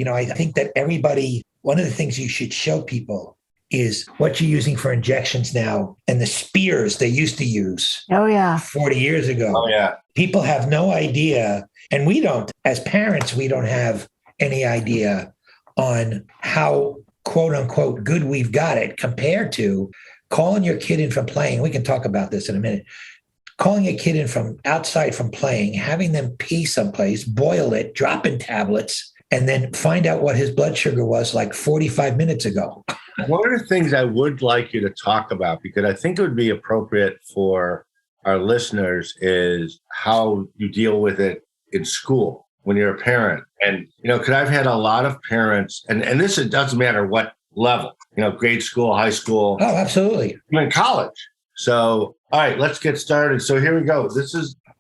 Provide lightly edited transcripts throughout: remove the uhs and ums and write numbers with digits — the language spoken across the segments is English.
I think that one of the things you should show people is what you're using for injections now and the spears they used to use. Oh, yeah. 40 years ago. Oh, yeah. People have no idea. And we don't, as parents, we don't have any idea on how, quote unquote, good we've got it compared to calling your kid in from playing. We can talk about this in a minute. Calling a kid in from outside from playing, having them pee someplace, boil it, drop in tablets, and then find out what his blood sugar was like 45 minutes ago. One of the things I would like you to talk about, because I think it would be appropriate for our listeners, is how you deal with it in school when you're a parent. And, because I've had a lot of parents, and this, it doesn't matter what level, grade school, high school. Oh, absolutely. Even college. So, all right, let's get started. So here we go.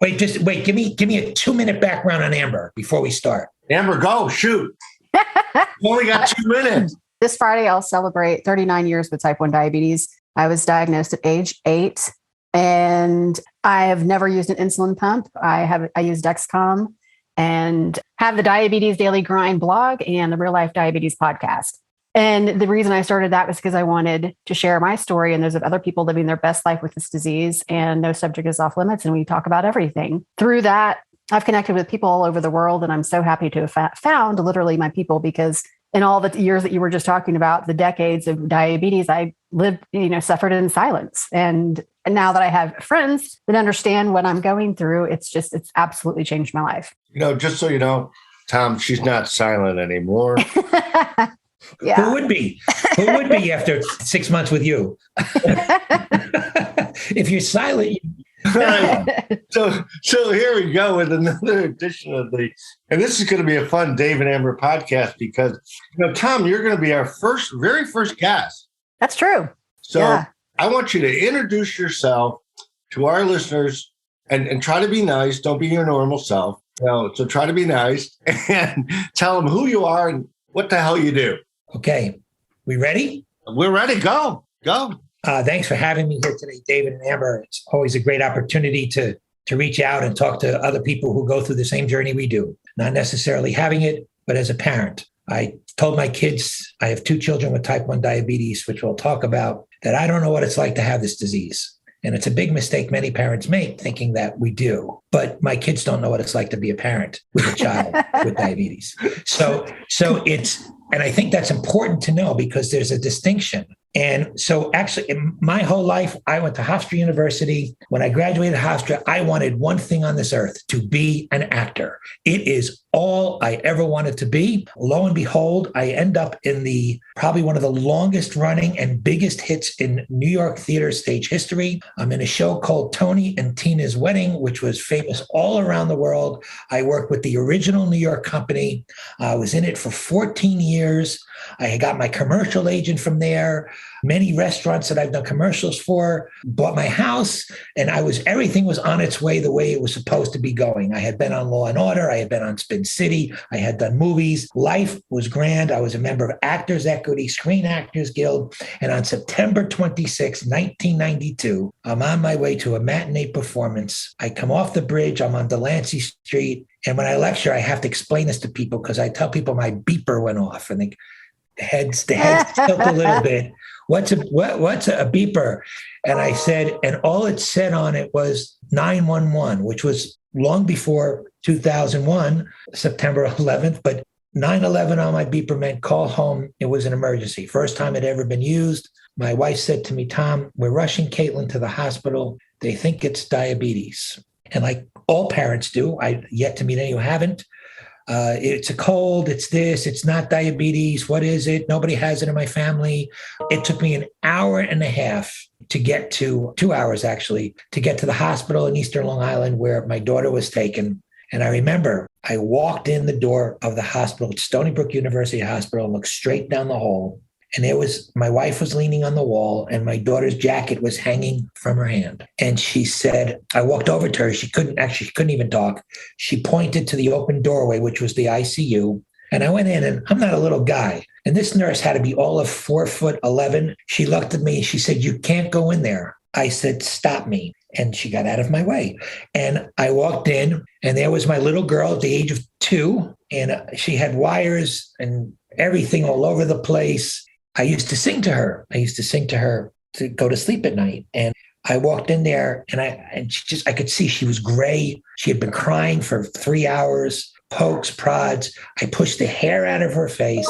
Wait, give me a 2-minute background on Amber before we start. Amber, go, shoot. We only got 2 minutes. This Friday, I'll celebrate 39 years with type 1 diabetes. I was diagnosed at age 8, and I have never used an insulin pump. I use Dexcom and have the Diabetes Daily Grind blog and the Real Life Diabetes podcast. And the reason I started that was because I wanted to share my story, and there's other people living their best life with this disease, and no subject is off limits, and we talk about everything. Through that, I've connected with people all over the world, and I'm so happy to have found literally my people, because in all the years that you were just talking about, the decades of diabetes, I lived, suffered in silence. And now that I have friends that understand what I'm going through, it's absolutely changed my life. Just so you know, Tom, she's not silent anymore. Yeah. Who would be? Who would be after 6 months with you? If you're silent. Right. So here we go with another edition of and this is going to be a fun Dave and Amber podcast, because, Tom, you're going to be our very first guest. That's true. So yeah. I want you to introduce yourself to our listeners and try to be nice. Don't be your normal self. So try to be nice and tell them who you are and what the hell you do. Okay. We ready? We're ready. Go. Thanks for having me here today, David and Amber. It's always a great opportunity to reach out and talk to other people who go through the same journey we do. Not necessarily having it, but as a parent. I told my kids, I have 2 children with type 1 diabetes, which we'll talk about, that I don't know what it's like to have this disease. And it's a big mistake many parents make, thinking that we do. But my kids don't know what it's like to be a parent with a child with diabetes. So and I think that's important to know, because there's a distinction. And so actually, in my whole life, I went to Hofstra University. When I graduated Hofstra, I wanted one thing on this earth: to be an actor. It is all I ever wanted to be. Lo and behold, I end up in probably one of the longest running and biggest hits in New York theater stage history. I'm in a show called Tony and Tina's Wedding, which was famous all around the world. I worked with the original New York company. I was in it for 14 years. I got my commercial agent from there. Many restaurants that I've done commercials for, bought my house, and everything was on its way the way it was supposed to be going. I had been on Law and Order. I had been on Spin City. I had done movies. Life was grand. I was a member of Actors Equity, Screen Actors Guild. And on September 26, 1992, I'm on my way to a matinee performance. I come off the bridge. I'm on Delancey Street. And when I lecture, I have to explain this to people, because I tell people my beeper went off, and the heads tilt a little bit. What's a beeper? And I said, and all it said on it was 911, which was long before 2001, September 11th. But 911 on my beeper meant call home. It was an emergency. First time it ever been used. My wife said to me, Tom, we're rushing Kaitlyn to the hospital. They think it's diabetes. And like all parents do, I yet to meet any who haven't. It's a cold, it's this, it's not diabetes. What is it? Nobody has it in my family. It took me an hour and a half to get to 2 hours, actually, to get to the hospital in Eastern Long Island where my daughter was taken. And I remember I walked in the door of the hospital, Stony Brook University Hospital, looked straight down the hall. And my wife was leaning on the wall, and my daughter's jacket was hanging from her hand. And she said, I walked over to her. She couldn't even talk. She pointed to the open doorway, which was the ICU. And I went in, and I'm not a little guy. And this nurse had to be all of 4'11". She looked at me. She said, you can't go in there. I said, stop me. And she got out of my way. And I walked in, and there was my little girl at the age of 2, and she had wires and everything all over the place. I used to sing to her. To go to sleep at night. And I walked in there, and I could see she was gray. She had been crying for 3 hours, pokes, prods. I pushed the hair out of her face,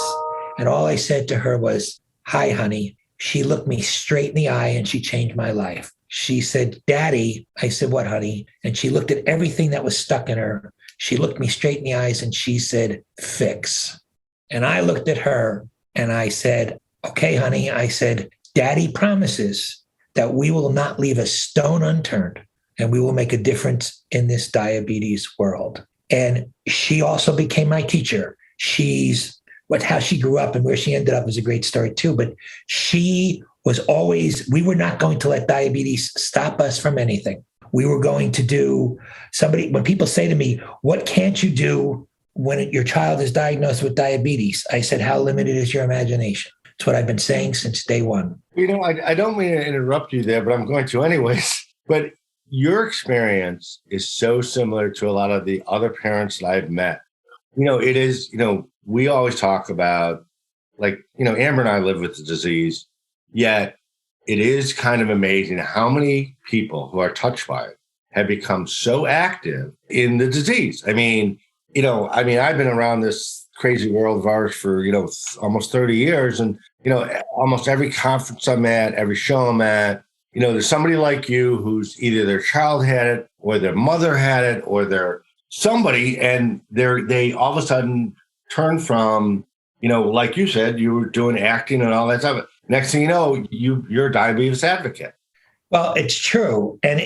and all I said to her was, "Hi, honey." She looked me straight in the eye, and she changed my life. She said, "Daddy." I said, "What, honey?" And she looked at everything that was stuck in her. She looked me straight in the eyes, and she said, "Fix." And I looked at her, and I said, "Okay, honey." I said, "Daddy promises that we will not leave a stone unturned, and we will make a difference in this diabetes world." And she also became my teacher. How she grew up and where she ended up is a great story too. But she was always, we were not going to let diabetes stop us from anything. We were going to do when people say to me, "What can't you do when your child is diagnosed with diabetes?" I said, "How limited is your imagination?" It's what I've been saying since day one. I don't mean to interrupt you there, but I'm going to anyways. But your experience is so similar to a lot of the other parents that I've met. It is, we always talk about, Amber and I live with the disease, yet it is kind of amazing how many people who are touched by it have become so active in the disease. I've been around this crazy world of ours for, almost 30 years. And, almost every conference I'm at, every show I'm at, there's somebody like you who's either their child had it or their mother had it or they're somebody, and they all of a sudden turn from, like you said, you were doing acting and all that stuff. Next thing you know, you're a diabetes advocate. Well, it's true. And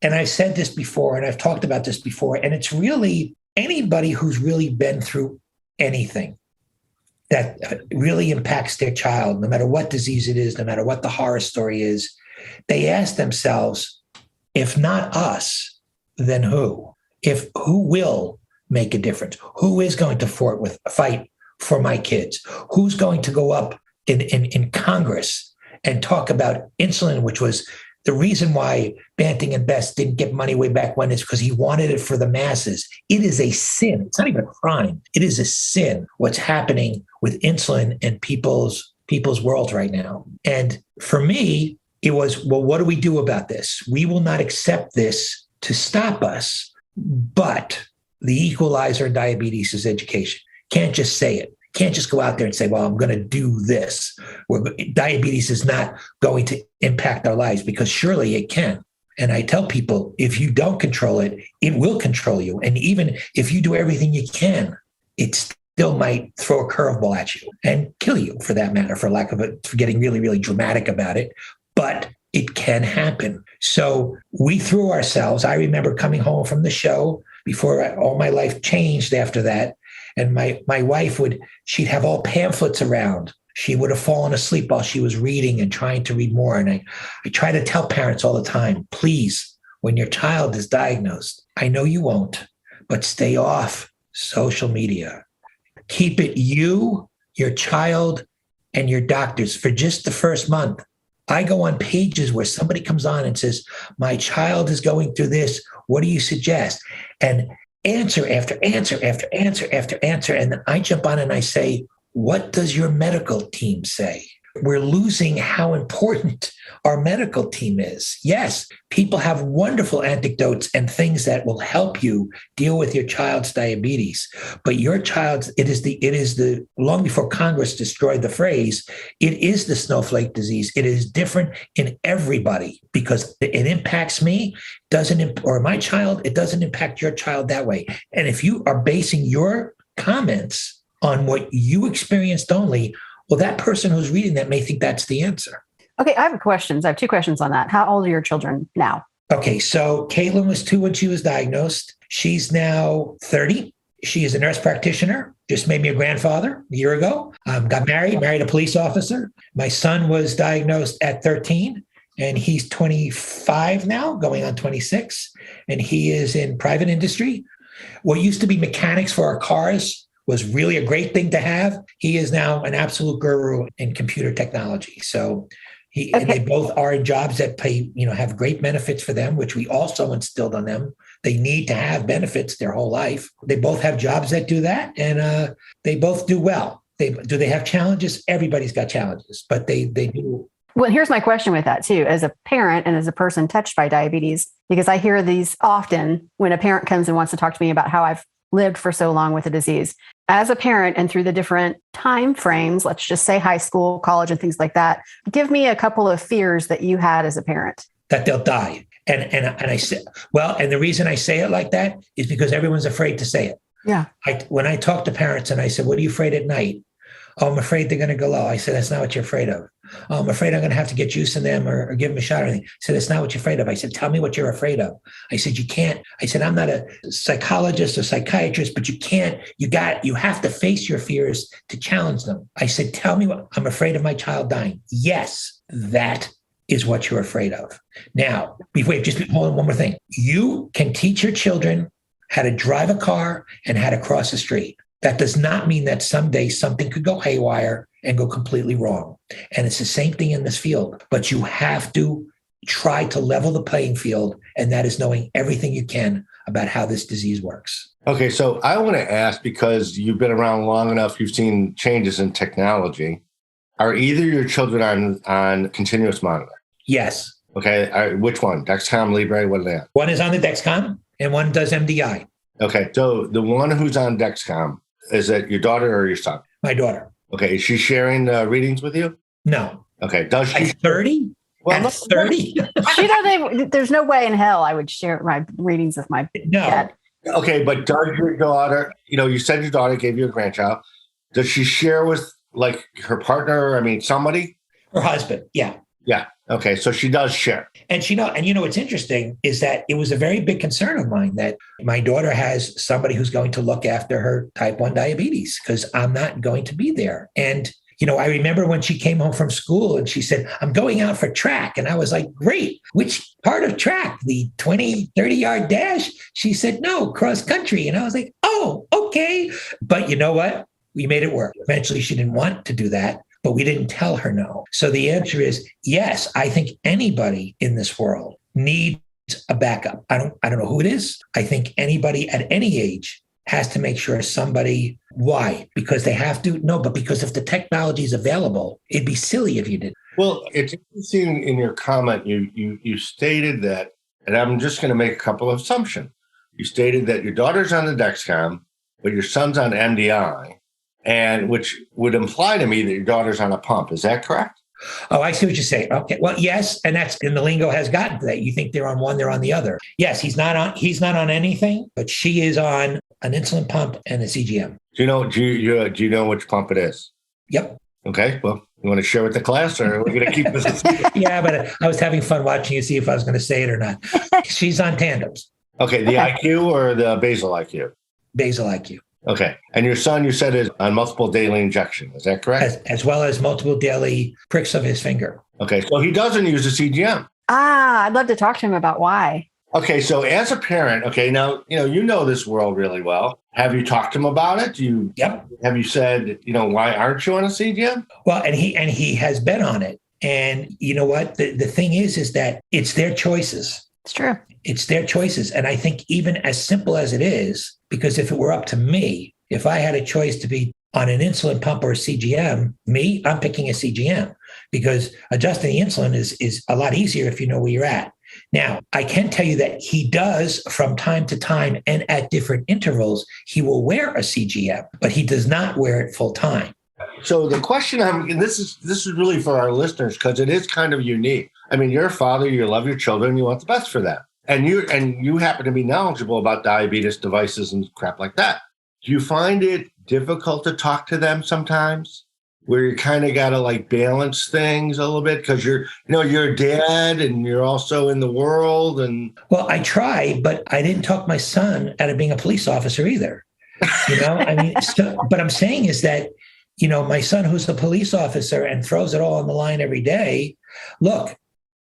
I've said this before, and I've talked about this before, and it's really anybody who's really been through anything that really impacts their child, no matter what disease it is, no matter what the horror story is, they ask themselves, if not us, then who? Who will make a difference? Who is going to fight for my kids? Who's going to go up in Congress and talk about insulin, which was the reason why Banting and Best didn't get money way back when, is because he wanted it for the masses. It is a sin. It's not even a crime. It is a sin what's happening with insulin in people's world right now. And for me, it was, well, what do we do about this? We will not accept this to stop us, but the equalizer in diabetes is education. Can't just say it. Can't just go out there and say, well, I'm going to do this. Diabetes is not going to impact our lives, because surely it can. And I tell people, if you don't control it, it will control you. And even if you do everything you can, it still might throw a curveball at you and kill you, for that matter, for getting really, really dramatic about it. But it can happen. So we threw ourselves. I remember coming home from the show before all my life changed after that. And my wife she'd have all pamphlets around. She would have fallen asleep while she was reading and trying to read more. And I try to tell parents all the time, please, when your child is diagnosed, I know you won't, but stay off social media. Keep it you, your child, and your doctors for just the first month. I go on pages where somebody comes on and says, my child is going through this. What do you suggest? And answer after answer after answer after answer. And then I jump on and I say, what does your medical team say? We're losing how important our medical team is. Yes, people have wonderful anecdotes and things that will help you deal with your child's diabetes. But your child's, it is the long before Congress destroyed the phrase, it is the snowflake disease. It is different in everybody because it impacts me, or my child, it doesn't impact your child that way. And if you are basing your comments on what you experienced only, well, that person who's reading that may think that's the answer. Okay, I have questions. I have 2 questions on that. How old are your children now? Okay, so Kaitlyn was 2 when she was diagnosed. She's now 30. She is a nurse practitioner, just made me a grandfather a year ago. Got married a police officer. My son was diagnosed at 13, and he's 25 now, going on 26, and he is in private industry. What used to be mechanics for our cars was really a great thing to have. He is now an absolute guru in computer technology. So And they both are in jobs that pay, have great benefits for them, which we also instilled on them. They need to have benefits their whole life. They both have jobs that do that, and they both do well. Do they have challenges? Everybody's got challenges, but they do. Well, here's my question with that too, as a parent and as a person touched by diabetes, because I hear these often when a parent comes and wants to talk to me about how I've lived for so long with the disease. As a parent and through the different time frames, let's just say high school, college, and things like that, give me a couple of fears that you had as a parent. That they'll die. And I say, well, and the reason I say it like that is because everyone's afraid to say it. Yeah. When I talk to parents and I said, what are you afraid at night? Oh, I'm afraid they're going to go low. I said, that's not what you're afraid of. Oh, I'm afraid I'm going to have to get juice in them or give them a shot or anything. I said, that's not what you're afraid of. I said, tell me what you're afraid of. I said, you can't. I said, I'm not a psychologist or psychiatrist, but you can't. You have to face your fears to challenge them. I said, tell me what I'm afraid of my child dying. Yes, that is what you're afraid of. Now, hold on, one more thing. You can teach your children how to drive a car and how to cross the street. That does not mean that someday something could go haywire and go completely wrong. And it's the same thing in this field. But you have to try to level the playing field, and that is knowing everything you can about how this disease works. Okay, so I want to ask, because you've been around long enough, you've seen changes in technology. Are either your children on continuous monitor? Yes. Okay, which one? Dexcom, Libre, what are they on? One is on the Dexcom, and one does MDI. Okay, so the one who's on Dexcom, is that your daughter or your son? My daughter. Okay, is she sharing readings with you? No. Okay, does she? At 30? Well, at 30? There's no way in hell I would share my readings with my dad. Okay, but does your daughter, you said your daughter gave you a grandchild. Does she share with like her partner? I mean, somebody? Her husband, yeah. Yeah. Okay, so she does share. And what's interesting is that it was a very big concern of mine that my daughter has somebody who's going to look after her type 1 diabetes because I'm not going to be there. And, I remember when she came home from school and she said, I'm going out for track. And I was like, great. Which part of track? The 20, 30-yard dash? She said, no, cross country. And I was like, oh, okay. But you know what? We made it work. Eventually, she didn't want to do that. But we didn't tell her no. So the answer is yes. I think anybody in this world needs a backup. I don't know who it is. I think anybody at any age has to make sure somebody. Why? Because they have to? No, but because if the technology is available, it'd be silly if you didn't. Well, it's interesting in your comment. You stated that, and I'm just going to make a couple of assumptions. You stated that your daughter's on the Dexcom, but your son's on MDI. And which would imply to me that your daughter's on a pump. Is that correct? Oh, I see what you're saying. Okay. Well, yes. And the lingo has gotten to that. You think they're on one, they're on the other. Yes, he's not on anything, but she is on an insulin pump and a CGM. Do you know which pump it is? Yep. Okay. Well, you want to share with the class or are we going to keep this? Yeah, but I was having fun watching you see if I was going to say it or not. She's on tandems. Okay. The IQ or the basal IQ? Basal IQ. Okay. And your son, you said, is on multiple daily injection. Is that correct? As well as multiple daily pricks of his finger. Okay. So he doesn't use a CGM. I'd love to talk to him about why. Okay. So as a parent, okay, now, you know this world really well. Have you talked to him about it? Yep. Have you said, why aren't you on a CGM? Well, and he has been on it. And you know what? The thing is that it's their choices. It's true. It's their choices. And I think even as simple as it is, because if it were up to me, if I had a choice to be on an insulin pump or a CGM, I'm picking a CGM because adjusting the insulin is a lot easier if you know where you're at. Now, I can tell you that he does from time to time and at different intervals, he will wear a CGM, but he does not wear it full time. So the question and this is really for our listeners because it is kind of unique. I mean, you're a father, you love your children, you want the best for them. And you happen to be knowledgeable about diabetes devices and crap like that. Do you find it difficult to talk to them sometimes where you kind of got to like balance things a little bit because you're a dad and you're also in the world and. Well, I try, but I didn't talk my son out of being a police officer either. But I'm saying is that, my son who's a police officer and throws it all on the line every day. Look,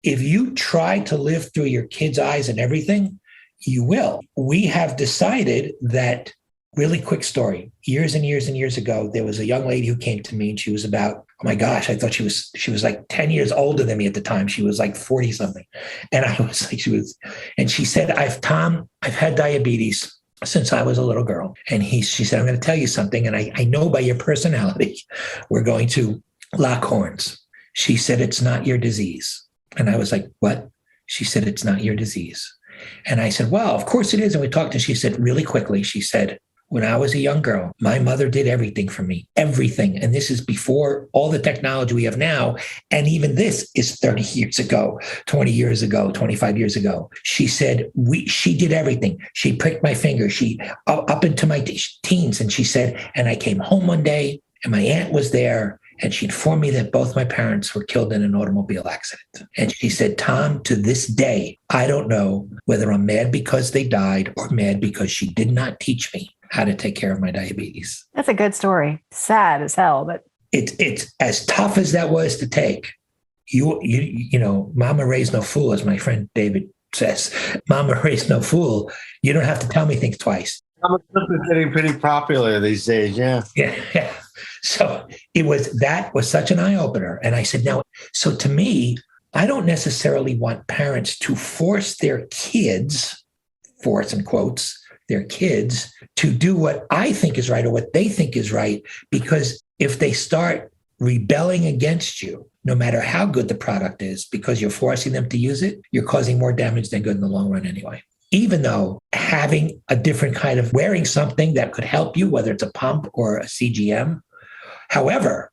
if you try to live through your kid's eyes and everything, you will. We have decided that Really quick story. Years and years and years ago, there was a young lady who came to me and she was about, oh my gosh, I thought she was like 10 years older than me at the time. She was like 40 something. And I was like, and she said, I've had diabetes since I was a little girl. And she said, I'm going to tell you something. And I know by your personality, we're going to lock horns. She said, it's not your disease. And I was like, what? She said, it's not your disease. And I said, well, of course it is. And we talked and she said really quickly, she said, when I was a young girl, my mother did everything for me, everything. And this is before all the technology we have now. And even this is 30 years ago, 20 years ago, 25 years ago. She said, she did everything. She pricked my finger. She up into my teens. And she said, and I came home one day and my aunt was there. And she informed me that both my parents were killed in an automobile accident. And she said, Tom, to this day, I don't know whether I'm mad because they died or mad because she did not teach me how to take care of my diabetes. That's a good story. Sad as hell, but it's as tough as that was to take. You know, mama raised no fool, as my friend David says. Mama raised no fool. You don't have to tell me things twice. Comic books are getting pretty popular these days, yeah. Yeah. So that was such an eye-opener. And I said, now, so to me, I don't necessarily want parents to force their kids, force in quotes, their kids to do what I think is right or what they think is right, because if they start rebelling against you, no matter how good the product is, because you're forcing them to use it, you're causing more damage than good in the long run anyway. Even though having a different kind of wearing something that could help you, whether it's a pump or a CGM. However,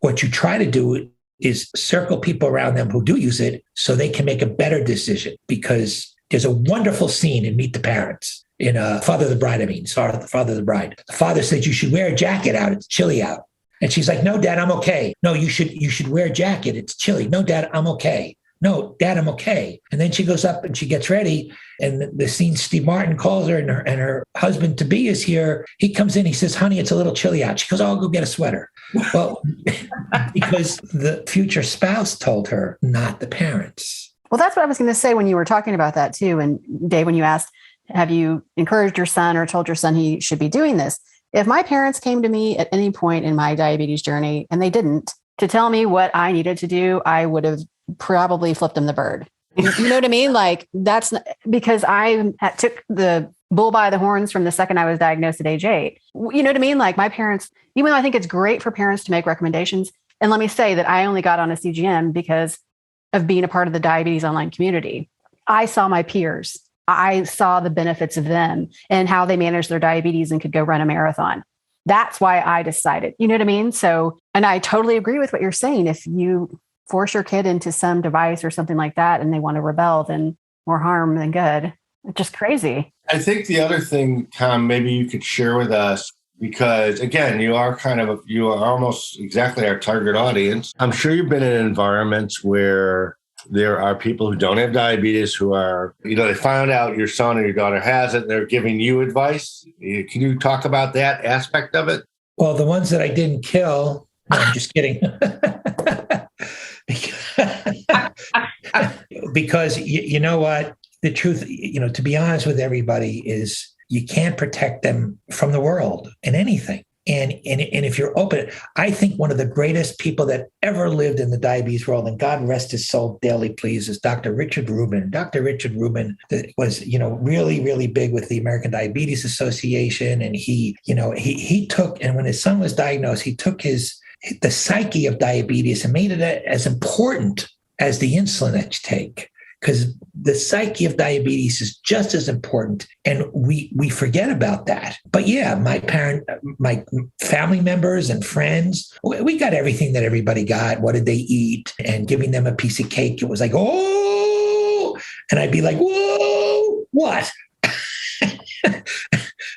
what you try to do is circle people around them who do use it so they can make a better decision, because there's a wonderful scene in Meet the Parents. In Father of the Bride, Father of the Bride. The father says, you should wear a jacket out. It's chilly out. And she's like, no, Dad, I'm okay. No, you should wear a jacket. It's chilly. No, Dad, I'm okay. No, Dad, I'm okay. And then she goes up and she gets ready. And the scene, Steve Martin calls her and her husband to be is here. He comes in, he says, honey, it's a little chilly out. She goes, oh, I'll go get a sweater. Well, because the future spouse told her, not the parents. well, that's what I was going to say when you were talking about that too. And Dave, when you asked, have you encouraged your son or told your son he should be doing this? If my parents came to me at any point in my diabetes journey, and they didn't, to tell me what I needed to do, I would have probably flipped them the bird. You know what I mean? Like that's not, because I took the bull by the horns from the second I was diagnosed at age 8. You know what I mean? Like my parents, even though I think it's great for parents to make recommendations. And let me say that I only got on a CGM because of being a part of the diabetes online community. I saw my peers. I saw the benefits of them and how they managed their diabetes and could go run a marathon. That's why I decided, you know what I mean? So, and I totally agree with what you're saying. If you force your kid into some device or something like that and they want to rebel, then more harm than good. It's just crazy. I think the other thing, Tom, maybe you could share with us, because again, you are almost exactly our target audience. I'm sure you've been in environments where there are people who don't have diabetes who are, they found out your son or your daughter has it. They're giving you advice. Can you talk about that aspect of it? Well, the ones that I didn't kill, no, I'm just kidding. Because you know what? The truth, to be honest with everybody, is you can't protect them from the world and anything. And if you're open, I think one of the greatest people that ever lived in the diabetes world, and God rest his soul daily, please, is Dr. Richard Rubin. Dr. Richard Rubin was, really, really big with the American Diabetes Association. And he took, and when his son was diagnosed, he took the psyche of diabetes and made it as important as the insulin that you take. Because the psyche of diabetes is just as important, and we forget about that. But yeah, my family members and friends, we got everything that everybody got. What did they eat? And giving them a piece of cake, it was like, oh, and I'd be like, whoa, what?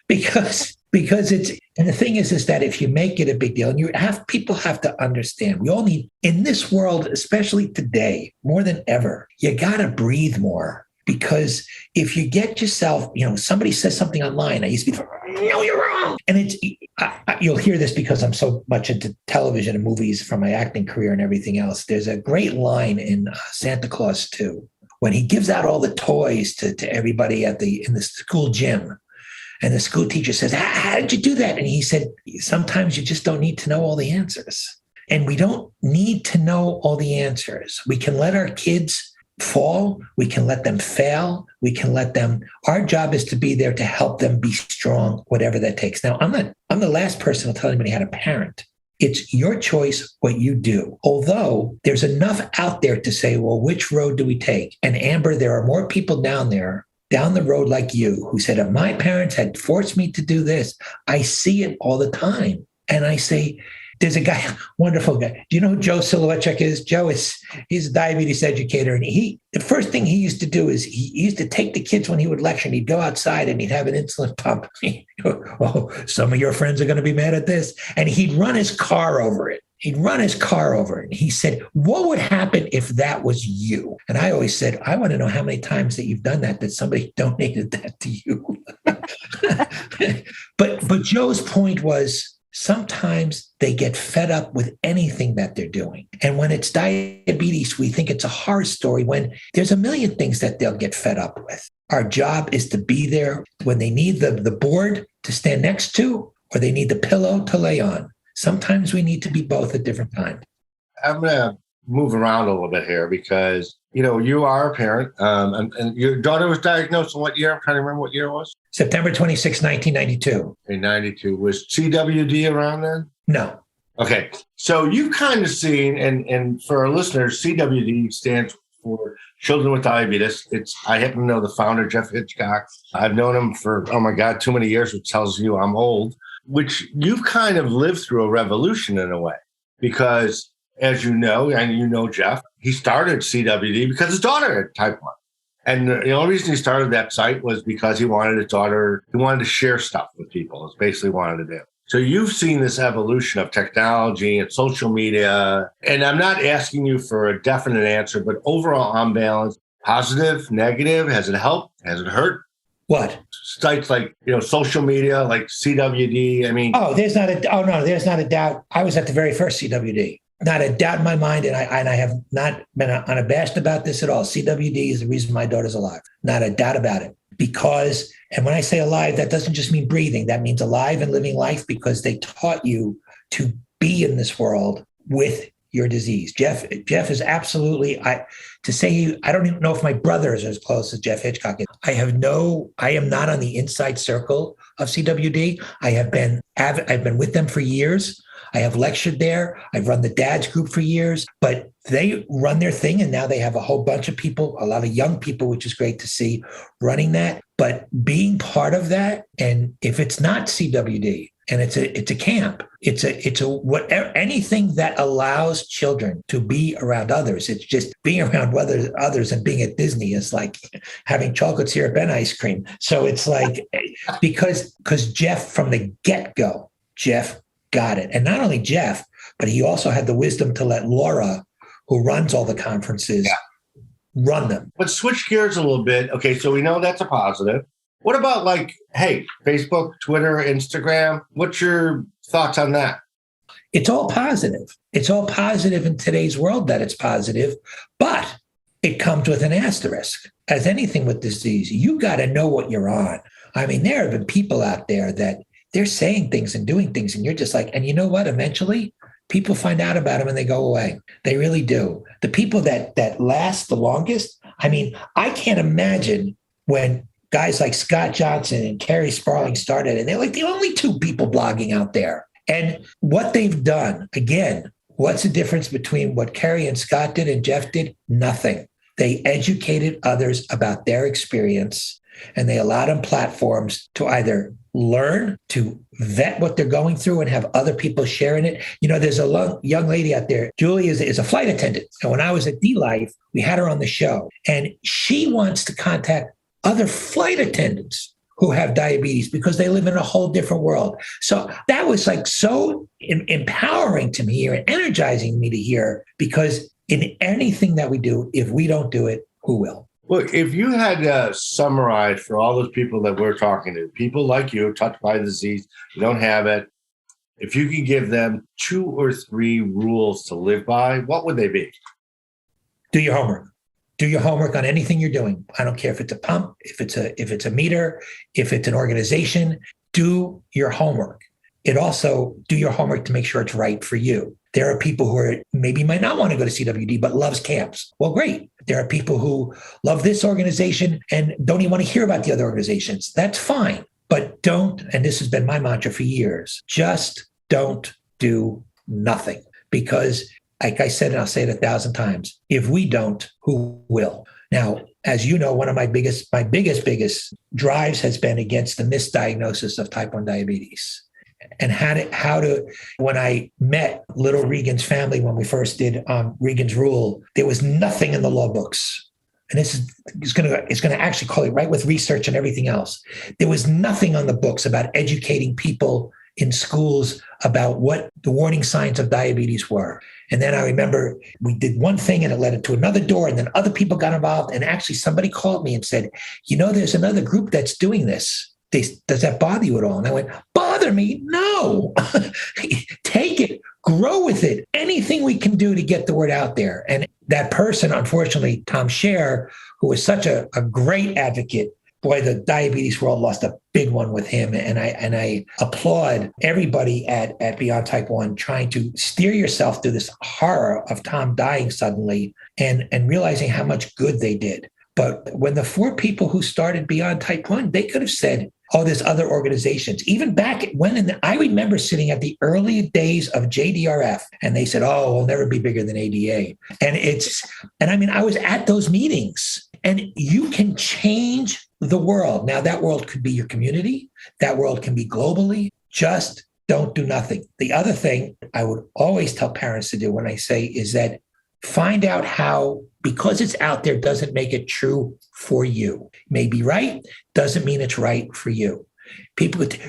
Because it's, and the thing is that if you make it a big deal, and people have to understand, we all need, in this world, especially today, more than ever, you got to breathe more. Because if you get yourself, somebody says something online, I used to be, no, you're wrong. And you'll hear this because I'm so much into television and movies from my acting career and everything else. There's a great line in Santa Claus 2, when he gives out all the toys to everybody in the school gym. And the school teacher says, how did you do that? And he said, sometimes you just don't need to know all the answers. And we don't need to know all the answers. We can let our kids fall. We can let them fail. We can let them, our job is to be there to help them be strong, whatever that takes. Now, I'm the last person to tell anybody how to parent. It's your choice what you do. Although there's enough out there to say, well, which road do we take? And Amber, there are more people down the road like you who said, if my parents had forced me to do this, I see it all the time. And I say, there's a guy, wonderful guy. Do you know who Joe Silowetchik is? Joe he's a diabetes educator. And the first thing he used to do is he used to take the kids when he would lecture, and he'd go outside and he'd have an insulin pump. Oh, some of your friends are going to be mad at this. And he'd run his car over it. And he said, what would happen if that was you? And I always said, I want to know how many times that you've done that somebody donated that to you. But Joe's point was, sometimes they get fed up with anything that they're doing. And when it's diabetes, we think it's a horror story when there's a million things that they'll get fed up with. Our job is to be there when they need the board to stand next to, or they need the pillow to lay on. Sometimes we need to be both at different times. I'm going to move around a little bit here because, you are a parent, and your daughter was diagnosed in what year? I'm trying to remember what year it was. September 26, 1992. In 92. Was CWD around then? No. Okay. So you've kind of seen, and for our listeners, CWD stands for Children with Diabetes. I happen to know the founder, Jeff Hitchcock. I've known him for, oh my God, too many years, which tells you I'm old, which you've kind of lived through a revolution in a way. Because as you know, and you know Jeff, he started CWD because his daughter had type 1. And the only reason he started that site was because he wanted to share stuff with people. It's basically wanted to do. So you've seen this evolution of technology and social media. And I'm not asking you for a definite answer, but overall on balance, positive, negative, has it helped? Has it hurt? What? Sites like, social media, like CWD. I mean, there's not a doubt. I was at the very first CWD. Not a doubt in my mind, and I have not been unabashed about this at all. CWD is the reason my daughter's alive. Not a doubt about it. Because, and when I say alive, that doesn't just mean breathing. That means alive and living life because they taught you to be in this world with your disease. Jeff is absolutely, I don't even know if my brothers are as close as Jeff Hitchcock is. I am not on the inside circle of CWD. I've been with them for years. I have lectured there. I've run the dads group for years, but they run their thing. And now they have a whole bunch of people, a lot of young people, which is great to see running that. But being part of that, and if it's not CWD and it's a camp, it's a whatever, anything that allows children to be around others. It's just being around others and being at Disney is like having chocolate syrup and ice cream. So it's like, because Jeff from the get-go, Jeff got it. And not only Jeff, but he also had the wisdom to let Laura, who runs all the conferences, run them. But switch gears a little bit. Okay, so we know that's a positive. What about Facebook, Twitter, Instagram? What's your thoughts on that? It's all positive. It's all positive in today's world that it's positive, but it comes with an asterisk. As anything with disease, you got to know what you're on. I mean, there have been people out there that they're saying things and doing things, and you're just like, and you know what? Eventually, people find out about them and they go away. They really do. The people that last the longest, I mean, I can't imagine when guys like Scott Johnson and Carrie Sparling started, and they're like the only two people blogging out there. And what they've done, again, what's the difference between what Carrie and Scott did and Jeff did? Nothing. They educated others about their experience, and they allowed them platforms to either learn, to vet what they're going through and have other people sharing it. There's a young lady out there. Julie is a flight attendant. And when I was at D-Life, we had her on the show. And she wants to contact other flight attendants who have diabetes because they live in a whole different world. So that was so empowering to me and energizing me to hear, because in anything that we do, if we don't do it, who will? Well, if you had to summarize for all those people that we're talking to, people like you, touched by the disease, you don't have it, if you could give them 2 or 3 rules to live by, what would they be? Do your homework. Do your homework on anything you're doing. I don't care if it's a pump, if it's a meter, if it's an organization, do your homework. It also do your homework to make sure it's right for you. There are people who are maybe might not want to go to CWD, but loves camps. Well, great. There are people who love this organization and don't even want to hear about the other organizations. That's fine. But don't, and this has been my mantra for years, just don't do nothing. Because like I said, and I'll say it 1,000 times, if we don't, who will? Now, as you know, one of my biggest drives has been against the misdiagnosis of type 1 diabetes. And when I met little Regan's family, when we first did Regan's Rule, there was nothing in the law books. And this is going to actually call it right with research and everything else. There was nothing on the books about educating people in schools about what the warning signs of diabetes were. And then I remember we did one thing and it led to another door, and then other people got involved. And actually somebody called me and said, there's another group that's doing this. Does that bother you at all? And I went, bother me? No. Take it, grow with it. Anything we can do to get the word out there. And that person, unfortunately, Tom Scher, who was such a great advocate, boy, the diabetes world lost a big one with him. And I applaud everybody at Beyond Type 1 trying to steer yourself through this horror of Tom dying suddenly and realizing how much good they did. But when the 4 people who started Beyond Type 1, they could have said, there's other organizations. Even back when, I remember sitting at the early days of JDRF, and they said, we'll never be bigger than ADA. And I was at those meetings, and you can change the world. Now, that world could be your community. That world can be globally. Just don't do nothing. The other thing I would always tell parents to do when I say is that find out how, because it's out there doesn't make it true for you. May be right, doesn't mean it's right for you. People would,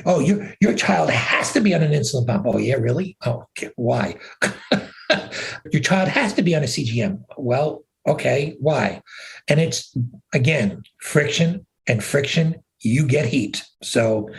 your child has to be on an insulin pump. Oh, yeah, really? Oh, okay. Why? Your child has to be on a CGM. Well, okay, why? And it's, again, friction, you get heat. So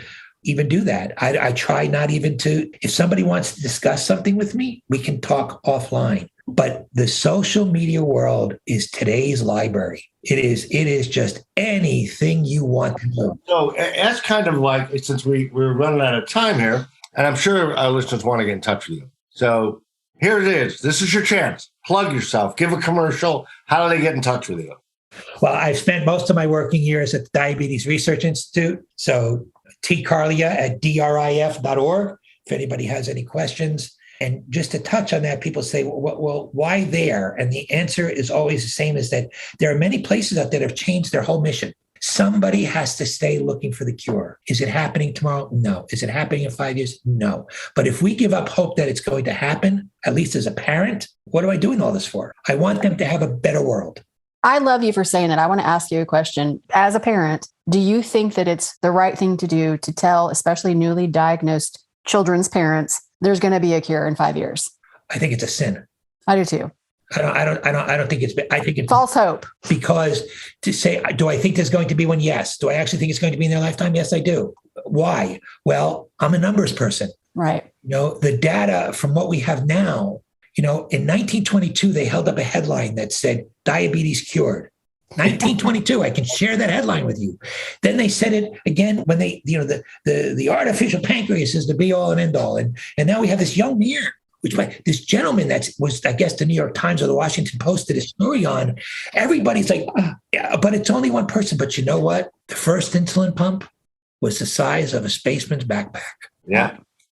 even do that. I try not even to, if somebody wants to discuss something with me, we can talk offline. But the social media world is today's library. It is just anything you want to know. So that's kind of like, since we're running out of time here, and I'm sure our listeners want to get in touch with you. So here it is. This is your chance. Plug yourself. Give a commercial. How do they get in touch with you? Well, I've spent most of my working years at the Diabetes Research Institute. So tcarlia@drif.org if anybody has any questions. And just to touch on that, people say, well, why there? And the answer is always the same, is that there are many places out there that have changed their whole mission. Somebody has to stay looking for the cure. Is it happening tomorrow? No. Is it happening in 5 years? No. But if we give up hope that it's going to happen, at least as a parent, what am I doing all this for? I want them to have a better world. I love you for saying that. I want to ask you a question. As a parent, do you think that it's the right thing to do to tell, especially newly diagnosed children's parents, there's going to be a cure in 5 years? I think it's a sin. I do too. I don't think I think it's false hope. Because to say, do I think there's going to be one? Yes. Do I actually think it's going to be in their lifetime? Yes, I do. Why? Well, I'm a numbers person. Right. The data from what we have now, in 1922, they held up a headline that said diabetes cured. 1922, I can share that headline with you. Then they said it again when they, the artificial pancreas is the be all and end all. And now we have this young man, this gentleman that was, I guess, the New York Times or the Washington Post did a story on. Everybody's like, yeah, but it's only one person. But you know what? The first insulin pump was the size of a spaceman's backpack. Yeah.